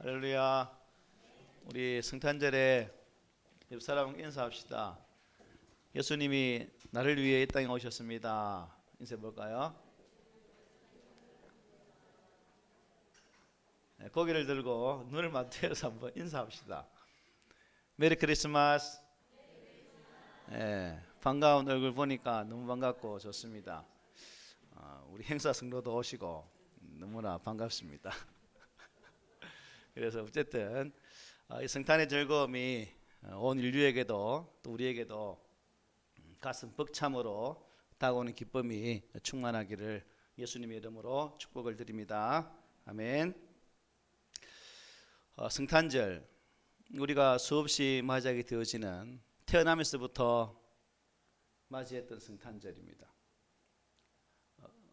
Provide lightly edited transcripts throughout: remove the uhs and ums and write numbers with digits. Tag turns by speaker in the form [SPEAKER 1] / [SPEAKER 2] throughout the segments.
[SPEAKER 1] 할렐루야. 우리 성탄절에 옆 사람 인사합시다. 예수님이 나를 위해 이 땅에 오셨습니다. 인사해 볼까요? 네, 고개를 들고 눈을 맞대서 한번 인사합시다. 메리 크리스마스. 네, 반가운 얼굴 보니까 너무 반갑고 좋습니다. 우리 행사 성도도 오시고 너무나 반갑습니다. 그래서 어쨌든 이 성탄의 즐거움이 온 인류에게도 또 우리에게도 가슴 벅참으로 다가오는 기쁨이 충만하기를 예수님의 이름으로 축복을 드립니다. 아멘. 성탄절 우리가 수없이 맞이하게 되어지는 태어나면서부터 맞이했던 성탄절입니다.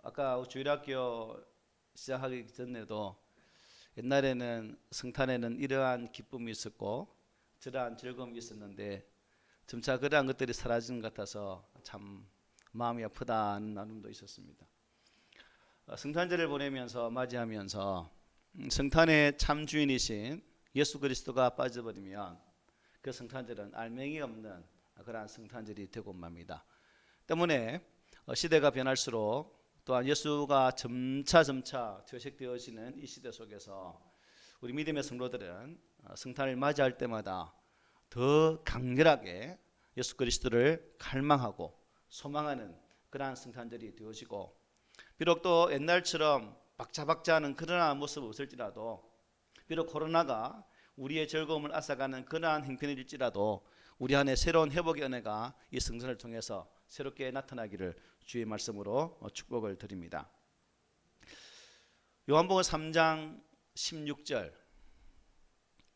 [SPEAKER 1] 아까 주일학교 시작하기 전에도 옛날에는 성탄에는 이러한 기쁨이 있었고 저러한 즐거움이 있었는데 점차 그러한 것들이 사라지는 것 같아서 참 마음이 아프다는 나눔도 있었습니다. 성탄절을 보내면서 맞이하면서 성탄의 참 주인이신 예수 그리스도가 빠져버리면 그 성탄절은 알맹이 없는 그러한 성탄절이 되고 맙니다. 때문에 시대가 변할수록 또한 예수가 점차 퇴색되어지는 이 시대 속에서 우리 믿음의 성도들은 성탄을 맞이할 때마다 더 강렬하게 예수 그리스도를 갈망하고 소망하는 그러한 성탄절이 되어지고, 비록 또 옛날처럼 박자박자하는 그러한 모습이 없을지라도, 비록 코로나가 우리의 즐거움을 앗아가는 그러한 형편일지라도 우리 안에 새로운 회복의 은혜가 이 성전을 통해서 새롭게 나타나기를 주의 말씀으로 축복을 드립니다. 요한복음 3장 16절,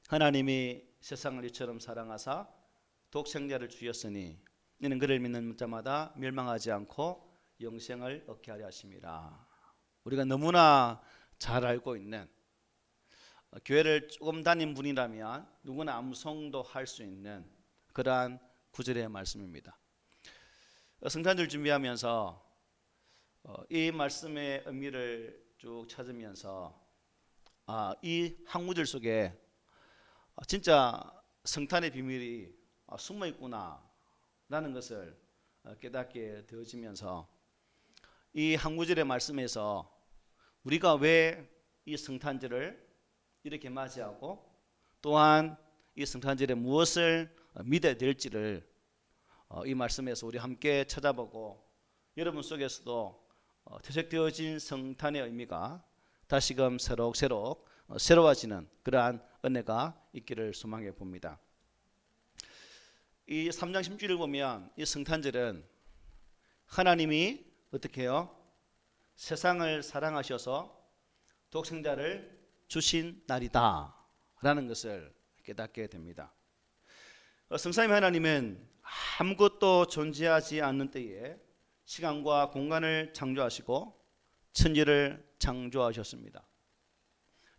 [SPEAKER 1] 하나님이 세상을 이처럼 사랑하사 독생자를 주셨으니 이는 그를 믿는 자마다 멸망하지 않고 영생을 얻게 하려 하심이라. 우리가 너무나 잘 알고 있는, 교회를 조금 다닌 분이라면 누구나 암송도 할 수 있는 그러한 구절의 말씀입니다. 성탄절 준비하면서 이 말씀의 의미를 쭉 찾으면서 이 한 구절 속에 진짜 성탄의 비밀이 숨어 있구나 라는 것을 깨닫게 되어지면서, 이 한 구절의 말씀에서 우리가 왜 이 성탄절을 이렇게 맞이하고 또한 이 성탄절에 무엇을 믿어야 될지를 이 말씀에서 우리 함께 찾아보고, 여러분 속에서도 퇴색되어진 성탄의 의미가 다시금 새록새록 새로워지는 그러한 은혜가 있기를 소망해 봅니다. 이 3장 10절을 보면 이 성탄절은 하나님이 어떻게 해요? 세상을 사랑하셔서 독생자를 주신 날이다 라는 것을 깨닫게 됩니다. 성삼위 하나님은 아무것도 존재하지 않는 때에 시간과 공간을 창조하시고 천지를 창조하셨습니다.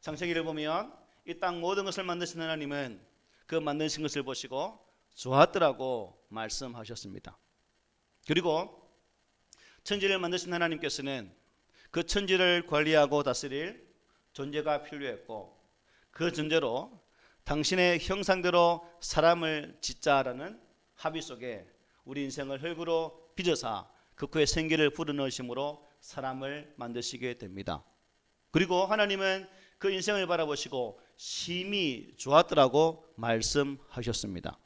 [SPEAKER 1] 창세기를 보면 이 땅 모든 것을 만드신 하나님은 그 만드신 것을 보시고 좋았더라고 말씀하셨습니다. 그리고 천지를 만드신 하나님께서는 그 천지를 관리하고 다스릴 존재가 필요했고, 그 존재로 당신의 형상대로 사람을 짓자라는 합의 속에 우리 인생을 흙으로 빚어서 그 후에 생기를 불어넣으심으로 사람을 만드시게 됩니다. 그리고 하나님은 그 인생을 바라보시고 심히 좋았더라고 말씀하셨습니다.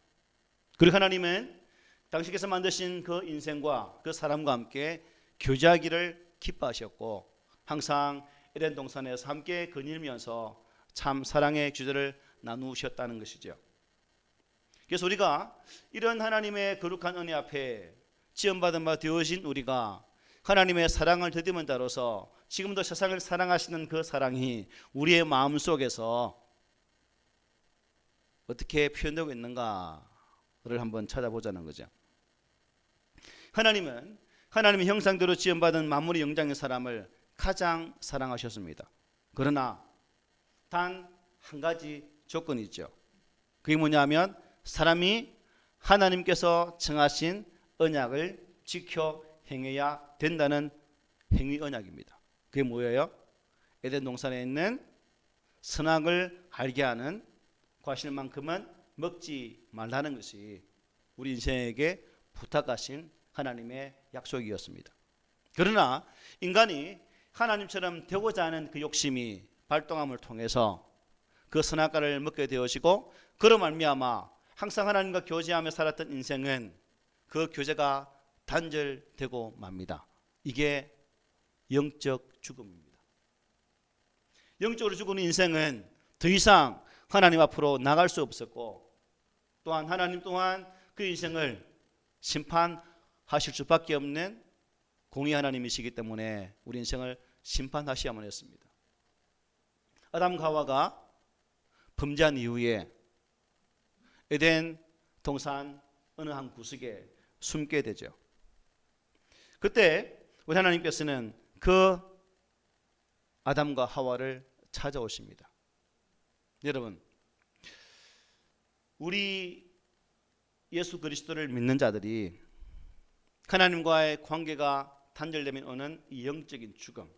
[SPEAKER 1] 그리고 하나님은 당신께서 만드신 그 인생과 그 사람과 함께 교제하기를 기뻐하셨고, 항상 에덴 동산에서 함께 거닐면서 참 사랑의 주제를 나누셨다는 것이죠. 그래서 우리가 이런 하나님의 거룩한 은혜 앞에 지원받은 바 되어진 우리가 하나님의 사랑을 더듬은 자로서 지금도 세상을 사랑하시는 그 사랑이 우리의 마음속에서 어떻게 표현되고 있는가를 한번 찾아보자는 거죠. 하나님은 하나님의 형상대로 지원받은 만물의 영장인 사람을 가장 사랑하셨습니다. 그러나 단 한 가지 조건이 있죠. 그게 뭐냐면 사람이 하나님께서 정하신 언약을 지켜 행해야 된다는 행위 언약입니다. 그게 뭐예요? 에덴 동산에 있는 선악을 알게 하는 과실만큼은 먹지 말라는 것이 우리 인생에게 부탁하신 하나님의 약속이었습니다. 그러나 인간이 하나님처럼 되고자 하는 그 욕심이 발동함을 통해서 그 선악과를 먹게 되어지고 그로 말미암아 항상 하나님과 교제하며 살았던 인생은 그 교제가 단절되고 맙니다. 이게 영적 죽음입니다. 영적으로 죽은 인생은 더 이상 하나님 앞으로 나갈 수 없었고 또한 하나님 또한 그 인생을 심판하실 수밖에 없는 공의 하나님이시기 때문에 우리 인생을 심판하셔야만 했습니다. 아담과 하와가 범죄한 이후에 에덴 동산 어느 한 구석에 숨게 되죠. 그때 우리 하나님께서는 그 아담과 하와를 찾아오십니다. 여러분, 우리 예수 그리스도를 믿는 자들이 하나님과의 관계가 단절되면 오는 이 영적인 죽음,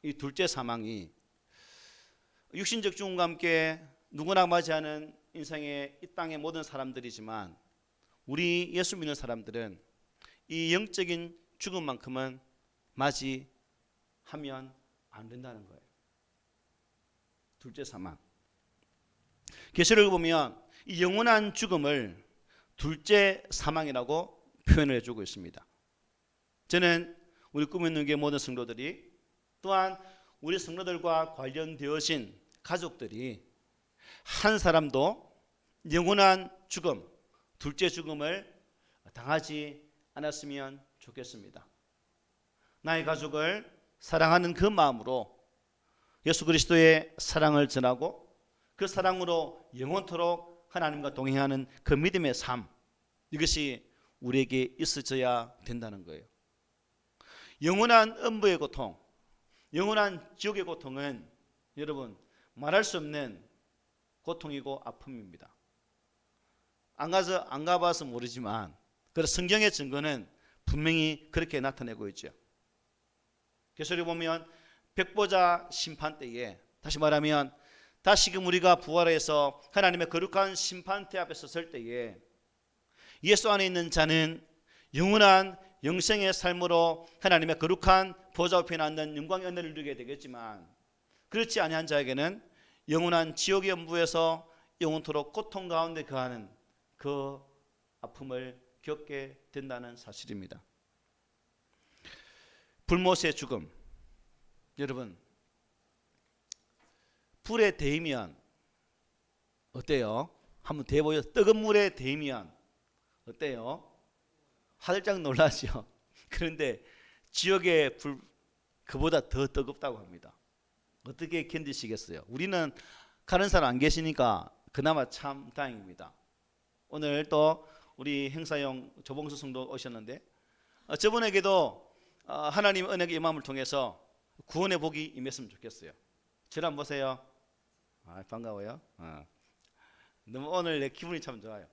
[SPEAKER 1] 이 둘째 사망이 육신적 죽음과 함께 누구나 맞이하는 인생의 이 땅의 모든 사람들이지만 우리 예수 믿는 사람들은 이 영적인 죽음만큼은 맞이하면 안 된다는 거예요. 둘째 사망. 계시록을 보면 이 영원한 죽음을 둘째 사망이라고 표현을 해주고 있습니다. 저는 우리 꿈 있는 교회 모든 성도들이 또한 우리 성도들과 관련되어진 가족들이 한 사람도 영원한 죽음, 둘째 죽음을 당하지 않았으면 좋겠습니다. 나의 가족을 사랑하는 그 마음으로 예수 그리스도의 사랑을 전하고 그 사랑으로 영원토록 하나님과 동행하는 그 믿음의 삶, 이것이 우리에게 있어져야 된다는 거예요. 영원한 음부의 고통, 영원한 지옥의 고통은 여러분 말할 수 없는 고통이고 아픔입니다. 안 가봐서 모르지만 그래서 성경의 증거는 분명히 그렇게 나타내고 있죠. 계시록에 보면 백보자 심판 때에, 다시 말하면 다시금 우리가 부활해서 하나님의 거룩한 심판대 앞에 섰을 때에 예수 안에 있는 자는 영원한 영생의 삶으로 하나님의 거룩한 보좌 앞에 앉는 영광의 은혜를 누리게 되겠지만 그렇지 아니한 자에게는 영원한 지옥의 연부에서 영원토록 고통 가운데 거하는 그 아픔을 겪게 된다는 사실입니다. 불못의 죽음. 여러분, 불에 데이면 어때요? 한번 데워요. 뜨거운 물에 데이면 어때요? 화들짝 놀라죠. 그런데 지옥의 불 그보다 더 뜨겁다고 합니다. 어떻게 견디시겠어요? 우리는 가는 사람 안 계시니까 그나마 참 다행입니다. 오늘 또 우리 행사용 조봉수 성도 오셨는데 저분에게도 하나님 은혜의 임함을 통해서 구원의 복이 임했으면 좋겠어요. 저를 한번 보세요. 반가워요. 너무 오늘 내 기분이 참 좋아요.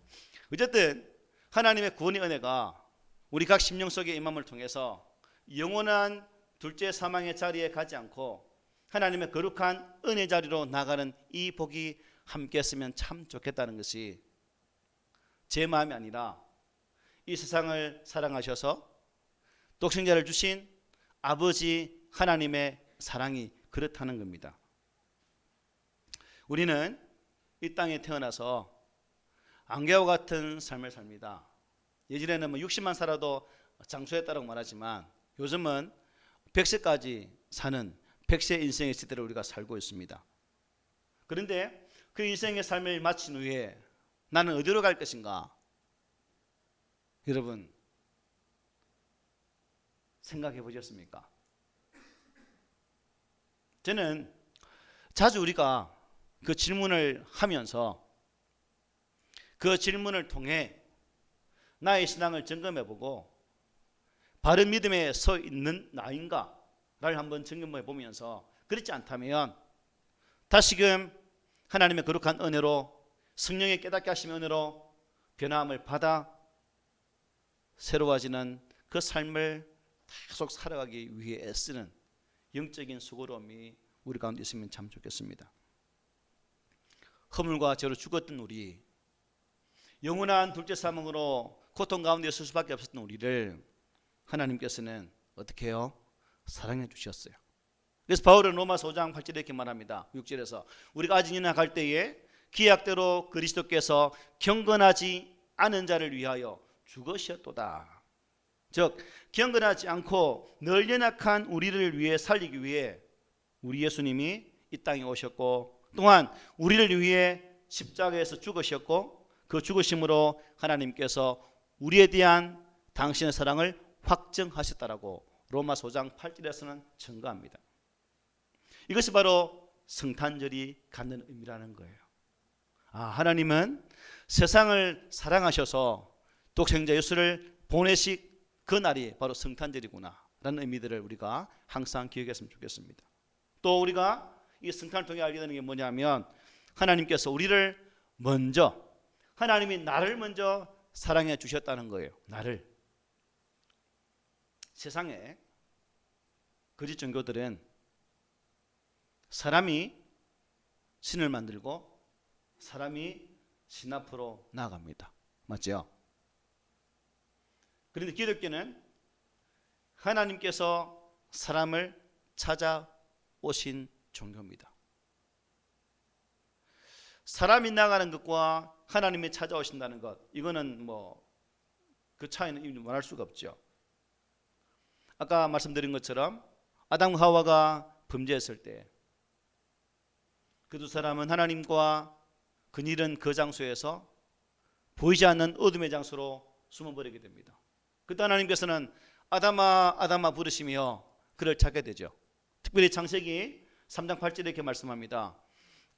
[SPEAKER 1] 어쨌든 하나님의 구원의 은혜가 우리 각 심령 속의 임함을 통해서 영원한 둘째 사망의 자리에 가지 않고 하나님의 거룩한 은혜 자리로 나가는 이 복이 함께 했으면 참 좋겠다는 것이 제 마음이 아니라 이 세상을 사랑하셔서 독생자를 주신 아버지 하나님의 사랑이 그렇다는 겁니다. 우리는 이 땅에 태어나서 안개와 같은 삶을 삽니다. 예전에는 60만 살아도 장수했다고 말하지만 요즘은 100세까지 사는 100세 인생의 시대를 우리가 살고 있습니다. 그런데 그 인생의 삶을 마친 후에 나는 어디로 갈 것인가? 여러분 생각해 보셨습니까? 저는 자주 우리가 그 질문을 하면서 그 질문을 통해 나의 신앙을 점검해 보고 바른 믿음에 서 있는 나인가를 한번 점검해 보면서 그렇지 않다면 다시금 하나님의 거룩한 은혜로 성령의 깨닫게 하시는 은혜로 변화함을 받아 새로워지는 그 삶을 계속 살아가기 위해 애쓰는 영적인 수고로움이 우리 가운데 있으면 참 좋겠습니다. 허물과 죄로 죽었던 우리, 영원한 둘째 사망으로 고통 가운데 있을 수밖에 없었던 우리를 하나님께서는 어떻게 해요? 사랑해 주셨어요. 그래서 바울은 로마서 5장 8절에 이렇게 말합니다. 6절에서 우리가 아직 연약할 때에 기약대로 그리스도께서 경건하지 않은 자를 위하여 죽으셨도다. 즉 경건하지 않고 늘 연약한 우리를 위해 살리기 위해 우리 예수님이 이 땅에 오셨고, 또한 우리를 위해 십자가에서 죽으셨고, 그 죽으심으로 하나님께서 우리에 대한 당신의 사랑을 확정하셨다라고 로마서 5장 8절에서는 증거합니다. 이것이 바로 성탄절이 갖는 의미라는 거예요. 하나님은 세상을 사랑하셔서 독생자 예수를 보내신 그 날이 바로 성탄절이구나 라는 의미들을 우리가 항상 기억했으면 좋겠습니다. 또 우리가 이 성탄을 통해 알게 되는 게 뭐냐면, 하나님께서 우리를 먼저, 하나님이 나를 먼저 사랑해 주셨다는 거예요. 나를. 세상에 거짓 종교들은 사람이 신을 만들고 사람이 신 앞으로 나아갑니다. 맞죠? 그런데 기독교는 하나님께서 사람을 찾아오신 종교입니다. 사람이 나가는 것과 하나님이 찾아오신다는 것, 이거는 그 차이는 말할 수가 없죠. 아까 말씀드린 것처럼 아담과 하와가 범죄했을 때 그 두 사람은 하나님과 그늘은 그 장소에서 보이지 않는 어둠의 장소로 숨어버리게 됩니다. 그때 하나님께서는 아담아 아담아 부르시며 그를 찾게 되죠. 특별히 창세기 3장 8절에 이렇게 말씀합니다.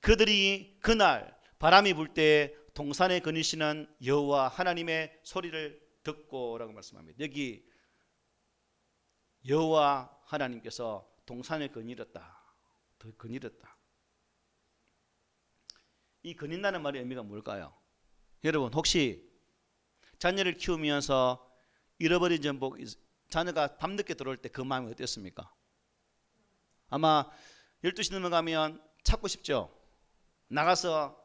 [SPEAKER 1] 그들이 그날 바람이 불 때 동산에 거니시는 여호와 하나님의 소리를 듣고 라고 말씀합니다. 여기 여호와 하나님께서 동산에 거닐었다. 거닐었다. 이 거닌다는 말의 의미가 뭘까요? 여러분 혹시 자녀를 키우면서 잃어버린 전복, 자녀가 밤늦게 들어올 때 그 마음이 어땠습니까? 아마 12시 넘어가면 찾고 싶죠. 나가서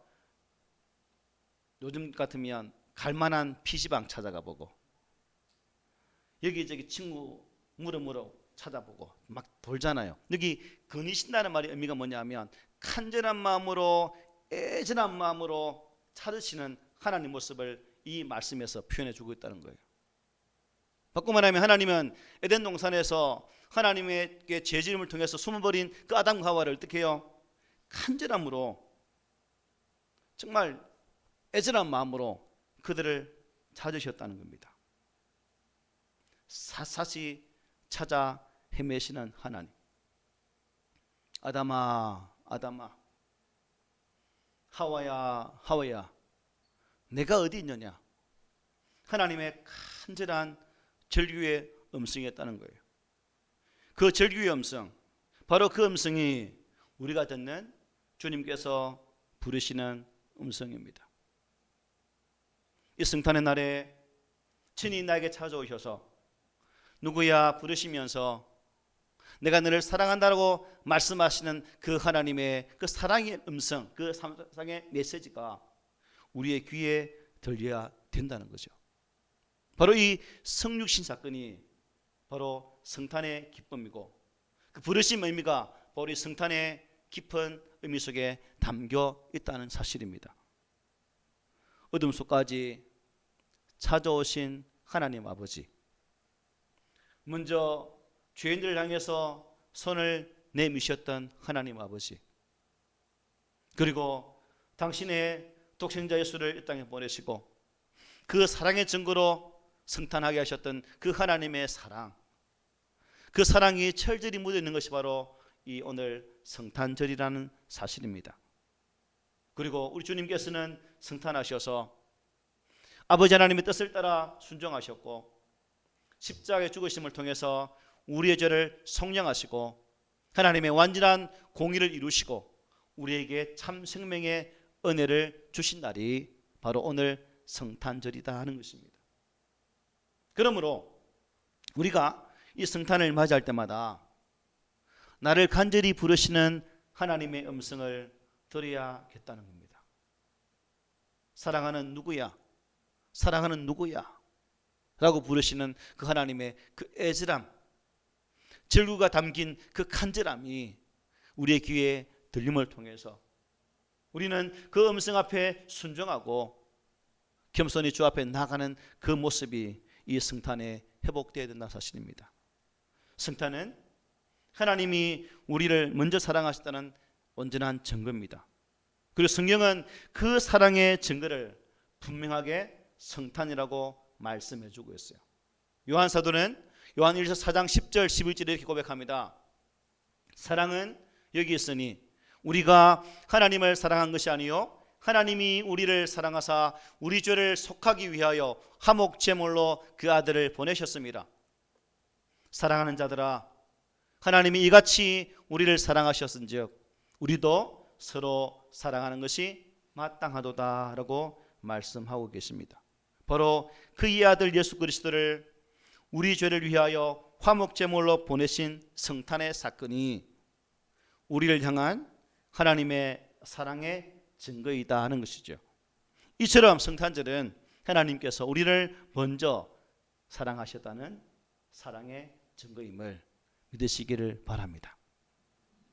[SPEAKER 1] 요즘 같으면 갈만한 PC방 찾아가 보고, 여기저기 친구 물어 찾아보고 막 돌잖아요. 여기 거니신다는 말의 의미가 뭐냐면 간절한 마음으로, 애절한 마음으로 찾으시는 하나님 모습을 이 말씀에서 표현해 주고 있다는 거예요. 바꿔 말하면 하나님은 에덴 동산에서 하나님의 죄짐을 통해서 숨어버린 그 아담과 하와를 어떻게 해요? 간절함으로, 정말 애절한 마음으로 그들을 찾으셨다는 겁니다. 샅샅이 찾아 헤매시는 하나님. 아담아 아담아, 하와야 하와야, 내가 어디 있느냐? 하나님의 간절한 절규의 음성이었다는 거예요. 그 절규의 음성, 바로 그 음성이 우리가 듣는 주님께서 부르시는 음성입니다. 이 성탄의 날에 친히 나에게 찾아오셔서 누구야 부르시면서 내가 너를 사랑한다고 말씀하시는 그 하나님의 그 사랑의 음성, 그 사랑의 메시지가 우리의 귀에 들려야 된다는 거죠. 바로 이 성육신 사건이 바로 성탄의 기쁨이고, 그 부르심 의미가 바로 이 성탄의 깊은 의미 속에 담겨 있다는 사실입니다. 어둠 속까지 찾아오신 하나님 아버지, 먼저 죄인들을 향해서 손을 내미셨던 하나님 아버지, 그리고 당신의 독생자 예수를 이 땅에 보내시고 그 사랑의 증거로 성탄하게 하셨던 그 하나님의 사랑, 그 사랑이 철저히 묻어 있는 것이 바로 이 오늘 성탄절이라는 사실입니다. 그리고 우리 주님께서는 성탄하셔서 아버지 하나님의 뜻을 따라 순종하셨고 십자가의 죽으심을 통해서 우리의 죄를 속량하시고 하나님의 완전한 공의를 이루시고 우리에게 참 생명의 은혜를 주신 날이 바로 오늘 성탄절이다 하는 것입니다. 그러므로 우리가 이 성탄을 맞이할 때마다 나를 간절히 부르시는 하나님의 음성을 들어야겠다는 겁니다. 사랑하는 누구야? 사랑하는 누구야? 라고 부르시는 그 하나님의 그 애절함, 절구가 담긴 그 간절함이 우리의 귀에 들림을 통해서 우리는 그 음성 앞에 순종하고 겸손히 주 앞에 나가는 그 모습이 이 성탄에 회복되어야 된다는 사실입니다. 성탄은 하나님이 우리를 먼저 사랑하셨다는 온전한 증거입니다. 그리고 성경은 그 사랑의 증거를 분명하게 성탄이라고 말씀해 주고 있어요. 요한 사도는 요한 1서 4장 10절 11절에 이렇게 고백합니다. 사랑은 여기 있으니 우리가 하나님을 사랑한 것이 아니요 하나님이 우리를 사랑하사 우리 죄를 속하기 위하여 화목 제물로 그 아들을 보내셨습니다. 사랑하는 자들아, 하나님이 이같이 우리를 사랑하셨은즉 우리도 서로 사랑하는 것이 마땅하도다 라고 말씀하고 계십니다. 바로 그의 아들 예수 그리스도를 우리 죄를 위하여 화목 제물로 보내신 성탄의 사건이 우리를 향한 하나님의 사랑의 증거이다 하는 것이죠. 이처럼 성탄절은 하나님께서 우리를 먼저 사랑하셨다는 사랑의 증거임을 믿으시기를 바랍니다.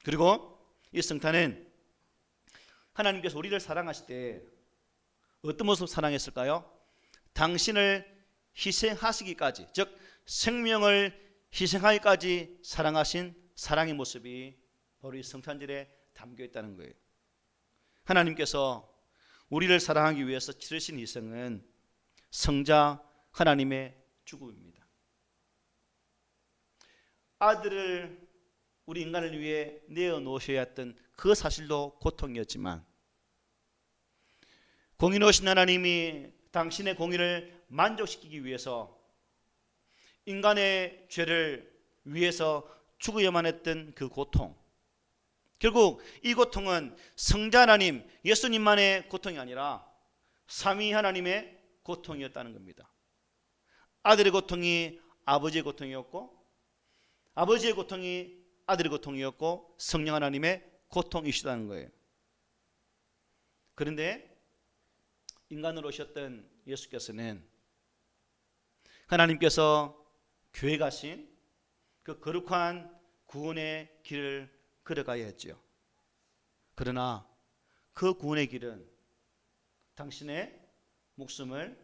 [SPEAKER 1] 그리고 이 성탄은 하나님께서 우리를 사랑하실 때 어떤 모습 사랑했을까요? 당신을 희생하시기까지, 즉 생명을 희생하기까지 사랑하신 사랑의 모습이 바로 이 성탄절에 담겨 있다는 거예요. 하나님께서 우리를 사랑하기 위해서 치르신 희생은 성자 하나님의 죽음입니다. 아들을 우리 인간을 위해 내어놓으셔야 했던 그 사실도 고통이었지만 공의로우신 하나님이 당신의 공의를 만족시키기 위해서 인간의 죄를 위해서 죽어야만 했던 그 고통, 결국 이 고통은 성자 하나님 예수님만의 고통이 아니라 삼위 하나님의 고통이었다는 겁니다. 아들의 고통이 아버지의 고통이었고 아버지의 고통이 아들의 고통이었고 성령 하나님의 고통이시다는 거예요. 그런데 인간으로 오셨던 예수께서는 하나님께서 교회 가신 그 거룩한 구원의 길을 걸어가야 했죠. 그러나 그 구원의 길은 당신의 목숨을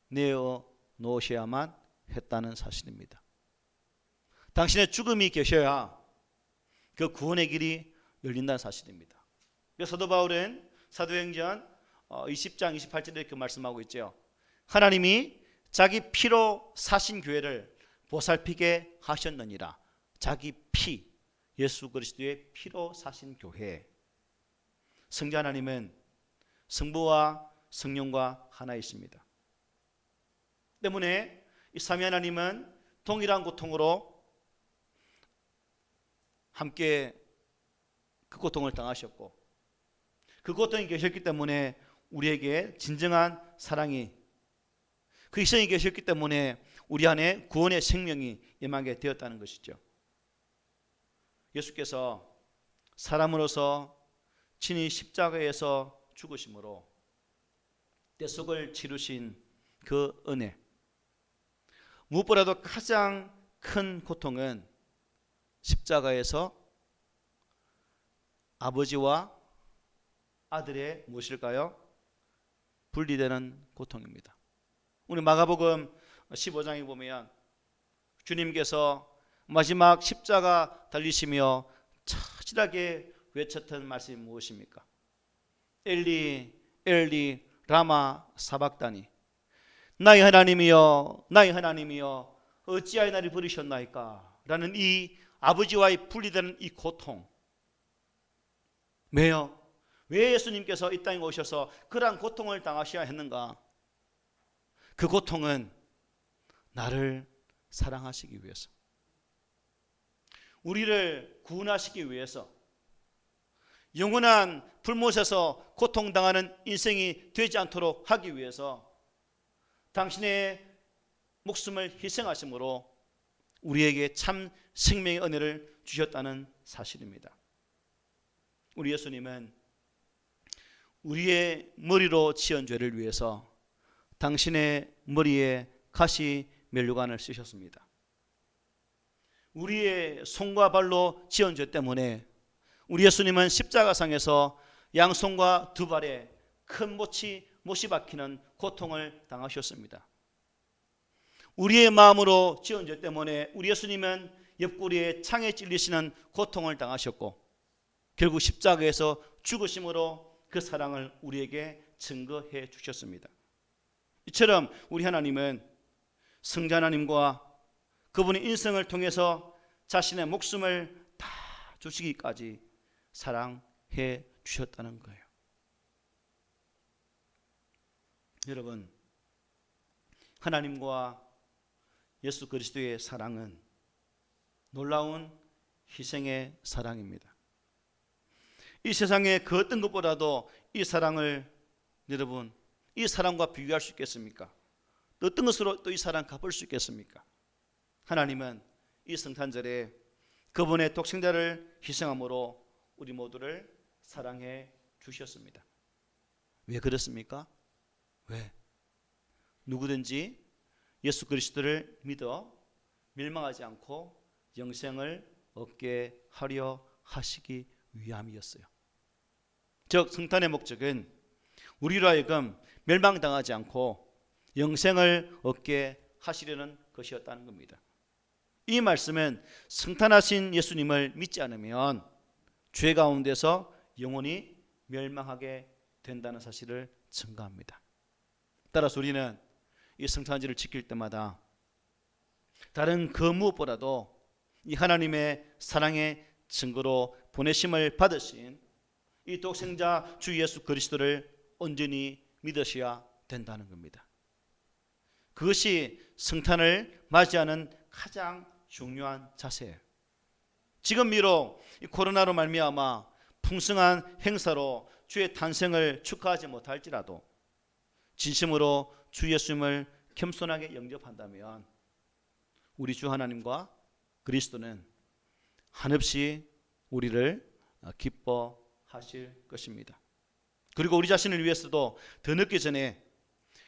[SPEAKER 1] 내어 놓으셔야만 했다는 사실입니다. 당신의 죽음이 계셔야 그 구원의 길이 열린다는 사실입니다. 사도 바울은 사도행전 20장 28절에 이렇게 말씀하고 있죠. 하나님이 자기 피로 사신 교회를 보살피게 하셨느니라. 자기 피, 예수 그리스도의 피로 사신 교회. 성자 하나님은 성부와 성령과 하나이십니다. 때문에 이 삼위 하나님은 동일한 고통으로 함께 그 고통을 당하셨고 그 고통이 계셨기 때문에 우리에게 진정한 사랑이, 그 희생이 계셨기 때문에 우리 안에 구원의 생명이 임하게 되었다는 것이죠. 예수께서 사람으로서 친히 십자가에서 죽으심으로 대속을 치르신 그 은혜, 무엇보다도 가장 큰 고통은 십자가에서 아버지와 아들의 무엇일까요? 분리되는 고통입니다. 우리 마가복음 15장에 보면 주님께서 마지막 십자가 달리시며 처절하게 외쳤던 말씀이 무엇입니까? 엘리 엘리 라마 사박다니, 나의 하나님이여 나의 하나님이여 어찌하여 나를 버리셨나이까 라는 이 아버지와의 분리되는 이 고통, 왜요? 왜 예수님께서 이 땅에 오셔서 그러한 고통을 당하셔야 했는가? 그 고통은 나를 사랑하시기 위해서, 우리를 구원하시기 위해서, 영원한 불못에서 고통당하는 인생이 되지 않도록 하기 위해서 당신의 목숨을 희생하심으로 우리에게 참 생명의 은혜를 주셨다는 사실입니다. 우리 예수님은 우리의 머리로 지은 죄를 위해서 당신의 머리에 가시 면류관을 쓰셨습니다. 우리의 손과 발로 지은 죄 때문에 우리 예수님은 십자가상에서 양손과 두 발에 큰 못이 박히는 고통을 당하셨습니다. 우리의 마음으로 지은 죄 때문에 우리 예수님은 옆구리에 창에 찔리시는 고통을 당하셨고 결국 십자가에서 죽으심으로 그 사랑을 우리에게 증거해 주셨습니다. 이처럼 우리 하나님은 성자 하나님과 그분의 인생을 통해서 자신의 목숨을 다 주시기까지 사랑해 주셨다는 거예요. 여러분, 하나님과 예수 그리스도의 사랑은 놀라운 희생의 사랑입니다. 이 세상에 그 어떤 것보다도 이 사랑을 여러분, 이 사랑과 비교할 수 있겠습니까? 어떤 것으로 또 이 사랑 갚을 수 있겠습니까? 하나님은 이 성탄절에 그분의 독생자를 희생함으로 우리 모두를 사랑해 주셨습니다. 왜 그렇습니까? 왜? 누구든지 예수 그리스도를 믿어 멸망하지 않고 영생을 얻게 하려 하시기 위함이었어요. 즉 성탄의 목적은 우리로 하여금 멸망당하지 않고 영생을 얻게 하시려는 것이었다는 겁니다. 이 말씀은 성탄하신 예수님을 믿지 않으면 죄 가운데서 영원히 멸망하게 된다는 사실을 증거합니다. 따라서 우리는 이 성탄절을 지킬 때마다 다른 그 무엇보다도 이 하나님의 사랑의 증거로 보내심을 받으신 이 독생자 주 예수 그리스도를 온전히 믿으셔야 된다는 겁니다. 그것이 성탄을 맞이하는 가장 중요한 자세예요. 지금 비록 이 코로나로 말미암아 풍성한 행사로 주의 탄생을 축하하지 못할지라도 진심으로 주 예수님을 겸손하게 영접한다면 우리 주 하나님과 그리스도는 한없이 우리를 기뻐하실 것입니다. 그리고 우리 자신을 위해서도 더 늦기 전에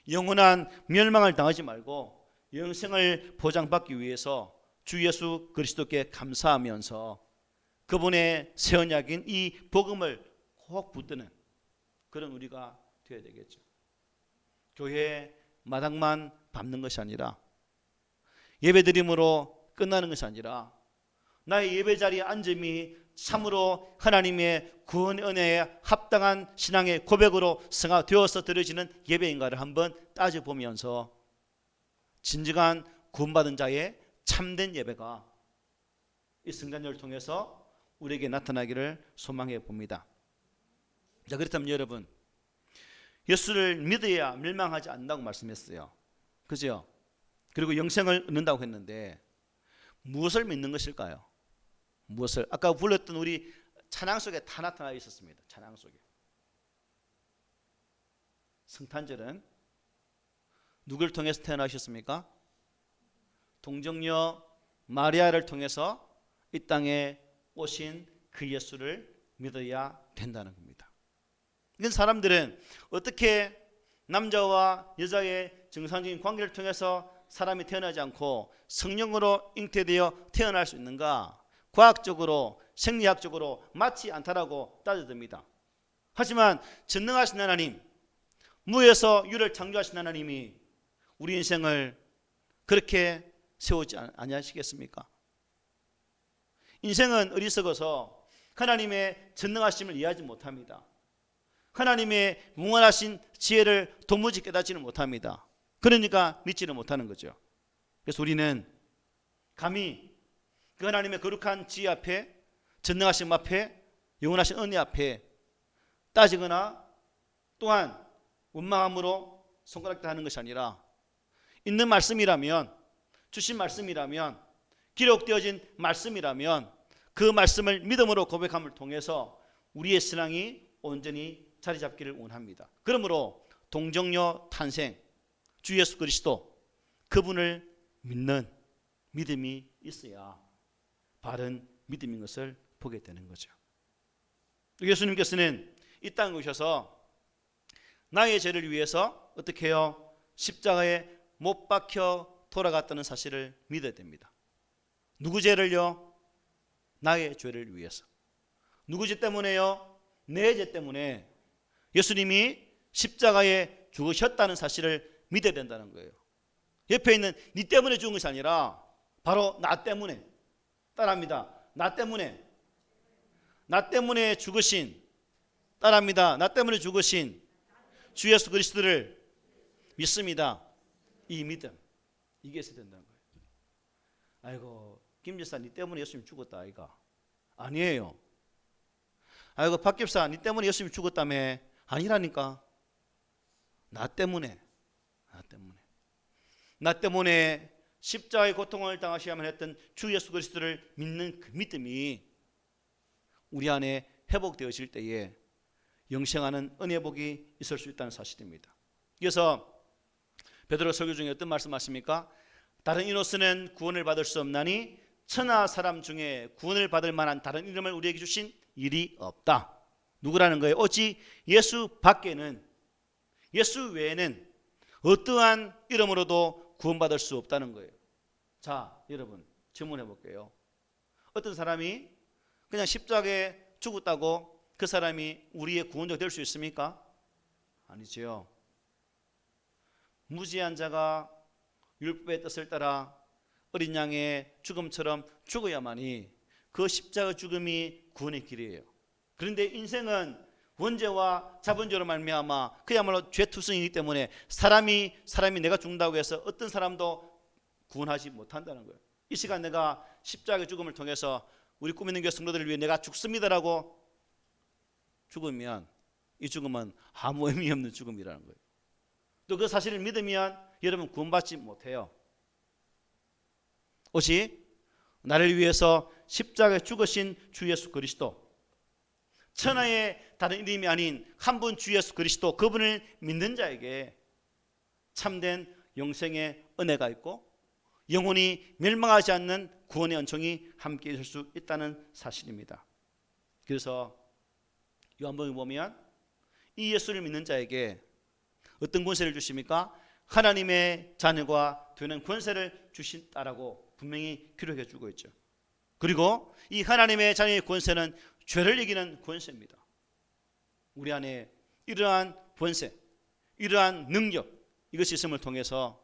[SPEAKER 1] 영원한 멸망을 당하지 말고 영생을 보장받기 위해서 주 예수 그리스도께 감사하면서 그분의 새 언약인 이 복음을 꼭 붙드는 그런 우리가 되어야 되겠죠. 교회 마당만 밟는 것이 아니라 예배드림으로 끝나는 것이 아니라 나의 예배 자리에 앉음이 참으로 하나님의 구원 은혜에 합당한 신앙의 고백으로 승화되어서 드려지는 예배인가를 한번 따져보면서 진정한 구원받은 자의 참된 예배가 이 성탄절을 통해서 우리에게 나타나기를 소망해 봅니다. 자, 그렇다면 여러분, 예수를 믿어야 멸망하지 않는다고 말씀했어요. 그죠? 그리고 영생을 얻는다고 했는데 무엇을 믿는 것일까요? 무엇을? 아까 불렀던 우리 찬양 속에 다 나타나 있었습니다. 찬양 속에. 성탄절은 누굴 통해서 태어나셨습니까? 동정녀 마리아를 통해서 이 땅에 오신 그 예수를 믿어야 된다는 겁니다. 이건 사람들은 어떻게 남자와 여자의 정상적인 관계를 통해서 사람이 태어나지 않고 성령으로 잉태되어 태어날 수 있는가? 과학적으로 생리학적으로 맞지 않다라고 따져듭니다. 하지만 전능하신 하나님, 무에서 유를 창조하신 하나님이 우리 인생을 그렇게 세우지 아니하시겠습니까? 인생은 어리석어서 하나님의 전능하심을 이해하지 못합니다. 하나님의 무한하신 지혜를 도무지 깨닫지는 못합니다. 그러니까 믿지는 못하는 거죠. 그래서 우리는 감히 그 하나님의 거룩한 지혜 앞에, 전능하심 앞에, 영원하신 은혜 앞에 따지거나 또한 원망함으로 손가락질 하는 것이 아니라 있는 말씀이라면, 주신 말씀이라면, 기록되어진 말씀이라면 그 말씀을 믿음으로 고백함을 통해서 우리의 신앙이 온전히 자리 잡기를 원합니다. 그러므로 동정녀 탄생, 주 예수 그리스도 그분을 믿는 믿음이 있어야 바른 믿음인 것을 보게 되는 거죠. 예수님께서는 이 땅에 오셔서 나의 죄를 위해서 어떻게 해요? 십자가에 못 박혀 돌아갔다는 사실을 믿어야 됩니다. 누구 죄를요? 나의 죄를 위해서. 누구 죄 때문에요? 내 죄 때문에 예수님이 십자가에 죽으셨다는 사실을 믿어야 된다는 거예요. 옆에 있는 네 때문에 죽은 것이 아니라 바로 나 때문에, 따라합니다. 나 때문에 죽으신, 따라합니다. 나 때문에 죽으신 주 예수 그리스도를 믿습니다. 이 믿음, 이게 있어야 된다는 거예요. 아이고 김 집사 니 때문에 예수님 죽었다 아이가. 아니에요. 아이고 박 집사 니 때문에 예수님 죽었다며. 아니라니까. 나 때문에 십자가의 고통을 당하셔야만 했던 주 예수 그리스도를 믿는 그 믿음이 우리 안에 회복되어질 때에 영생하는 은혜 복이 있을 수 있다는 사실입니다. 그래서 베드로 설교 중에 어떤 말씀하십니까? 다른 이로서는 구원을 받을 수 없나니 천하 사람 중에 구원을 받을 만한 다른 이름을 우리에게 주신 일이 없다. 누구라는 거예요? 오직 예수 밖에는, 예수 외에는 어떠한 이름으로도 구원받을 수 없다는 거예요. 자, 여러분 질문해 볼게요. 어떤 사람이 그냥 십자가에 죽었다고 그 사람이 우리의 구원자가 될 수 있습니까? 아니지요. 무지한 자가 율법의 뜻을 따라 어린 양의 죽음처럼 죽어야만이 그 십자가 죽음이 구원의 길이에요. 그런데 인생은 원죄와 자본죄로 말미암아 그야말로 죄투성이기 때문에 사람이 내가 죽는다고 해서 어떤 사람도 구원하지 못한다는 거예요. 이 시간 내가 십자가의 죽음을 통해서 우리 꿈 있는 교회 성도들을 위해 내가 죽습니다라고 죽으면 이 죽음은 아무 의미 없는 죽음이라는 거예요. 또 그 사실을 믿으면 여러분 구원받지 못해요. 오직 나를 위해서 십자가에 죽으신 주 예수 그리스도, 천하의 다른 이름이 아닌 한 분 주 예수 그리스도, 그분을 믿는 자에게 참된 영생의 은혜가 있고 영혼이 멸망하지 않는 구원의 은총이 함께 있을 수 있다는 사실입니다. 그래서 요한복음에 보면 이 예수를 믿는 자에게 어떤 권세를 주십니까? 하나님의 자녀가 되는 권세를 주신다라고 분명히 기록해 주고 있죠. 그리고 이 하나님의 자녀의 권세는 죄를 이기는 권세입니다. 우리 안에 이러한 권세, 이러한 능력, 이것이 있음을 통해서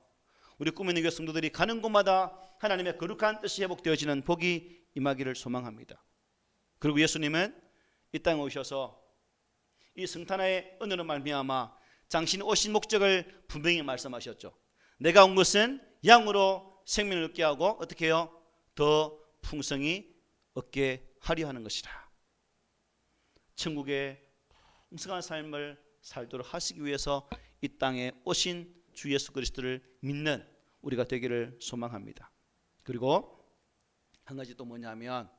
[SPEAKER 1] 우리 꿈 있는 교회 성도들이 가는 곳마다 하나님의 거룩한 뜻이 회복되어지는 복이 임하기를 소망합니다. 그리고 예수님은 이 땅에 오셔서 이 성탄의 은혜로 말미암아 당신이 오신 목적을 분명히 말씀하셨죠. 내가 온 것은 양으로 생명을 얻게 하고 어떻게 해요? 더 풍성히 얻게 하려 하는 것이라. 천국의 풍성한 삶을 살도록 하시기 위해서 이 땅에 오신 주 예수 그리스도를 믿는 우리가 되기를 소망합니다. 그리고 한 가지 또 뭐냐면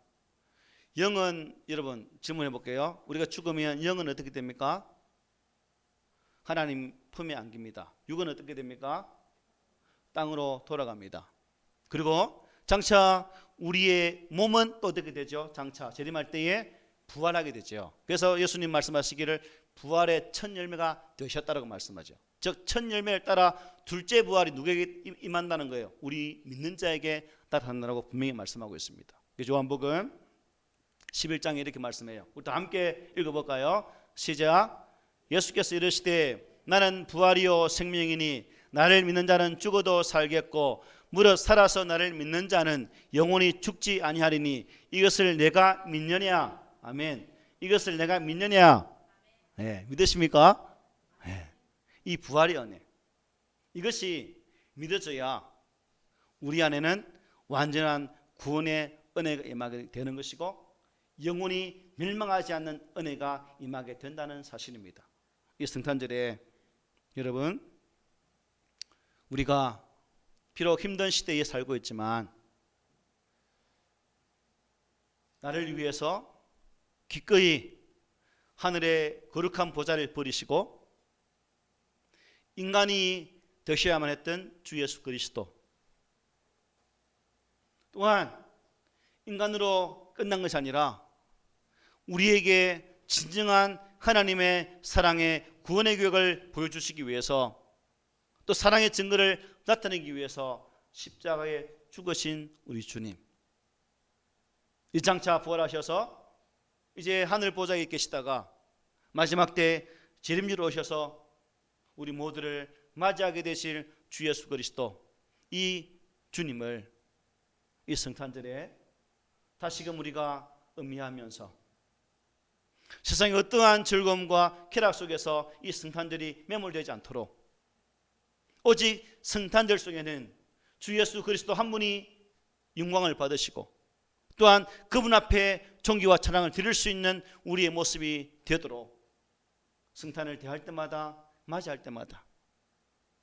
[SPEAKER 1] 영은, 여러분 질문해 볼게요. 우리가 죽으면 영은 어떻게 됩니까? 하나님 품에 안깁니다. 육은 어떻게 됩니까? 땅으로 돌아갑니다. 그리고 장차 우리의 몸은 또 어떻게 되죠? 장차 재림할 때에 부활하게 되죠. 그래서 예수님 말씀하시기를 부활의 첫 열매가 되셨다라고 말씀하죠. 즉 첫 열매를 따라 둘째 부활이 누구에게 임한다는 거예요? 우리 믿는 자에게 나타난다고 분명히 말씀하고 있습니다. 요한복음 11장에 이렇게 말씀해요. 우리 다 함께 읽어볼까요? 시작. 예수께서 이르시되 나는 부활이요 생명이니 나를 믿는 자는 죽어도 살겠고 무릇 살아서 나를 믿는 자는 영원히 죽지 아니하리니 이것을 내가 믿느냐? 아멘. 이것을 내가 믿느냐? 네, 믿으십니까? 네. 이 부활의 은혜, 이것이 믿어져야 우리 안에는 완전한 구원의 은혜가 임하게 되는 것이고 영원히 멸망하지 않는 은혜가 임하게 된다는 사실입니다. 이 성탄절에 여러분 우리가 비록 힘든 시대에 살고 있지만 나를 위해서 기꺼이 하늘의 거룩한 보좌를 버리시고 인간이 되셔야만 했던 주 예수 그리스도, 또한 인간으로 끝난 것이 아니라 우리에게 진정한 하나님의 사랑의 구원의 교회를 보여주시기 위해서 또 사랑의 증거를 나타내기 위해서 십자가에 죽으신 우리 주님, 이 장차 부활하셔서 이제 하늘 보좌에 계시다가 마지막 때 재림주로 오셔서 우리 모두를 맞이하게 되실 주 예수 그리스도, 이 주님을 이 성탄절에 다시금 우리가 음미하면서 세상의 어떠한 즐거움과 쾌락 속에서 이 성탄절이 매몰되지 않도록, 오직 성탄절 속에는 주 예수 그리스도 한 분이 영광을 받으시고 또한 그분 앞에 존귀와 찬양을 드릴 수 있는 우리의 모습이 되도록 성탄을 대할 때마다, 맞이할 때마다,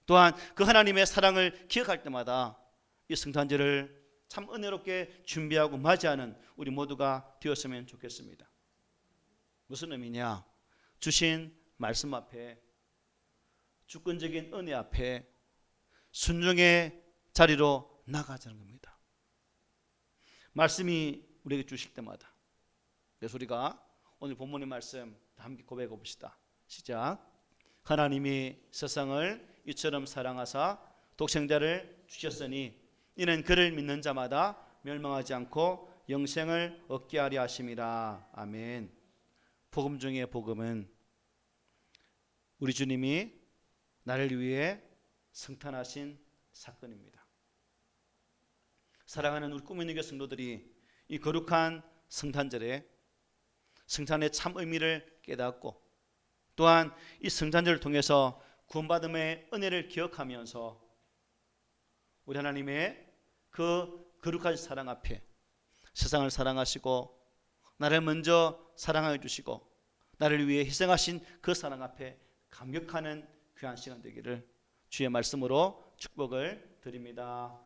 [SPEAKER 1] 또한 그 하나님의 사랑을 기억할 때마다 이 성탄절을 참 은혜롭게 준비하고 맞이하는 우리 모두가 되었으면 좋겠습니다. 무슨 의미냐? 주신 말씀 앞에, 주권적인 은혜 앞에 순종의 자리로 나가자는 겁니다. 말씀이 우리에게 주실 때마다. 그래서 우리가 오늘 본문의 말씀 함께 고백해 봅시다. 시작. 하나님이 세상을 이처럼 사랑하사 독생자를 주셨으니 이는 그를 믿는 자마다 멸망하지 않고 영생을 얻게 하려 하심이라. 아멘. 복음 중에 복음은 우리 주님이 나를 위해 성탄하신 사건입니다. 사랑하는 우리 꿈의 누교 성도들이 이 거룩한 성탄절에 성탄의 참 의미를 깨닫고 또한 이 성탄절을 통해서 구원받음의 은혜를 기억하면서 우리 하나님의 그 거룩한 사랑 앞에 세상을 사랑하시고 나를 먼저 사랑하여 주시고 나를 위해 희생하신 그 사랑 앞에 감격하는 귀한 시간 되기를 주의 말씀으로 축복을 드립니다.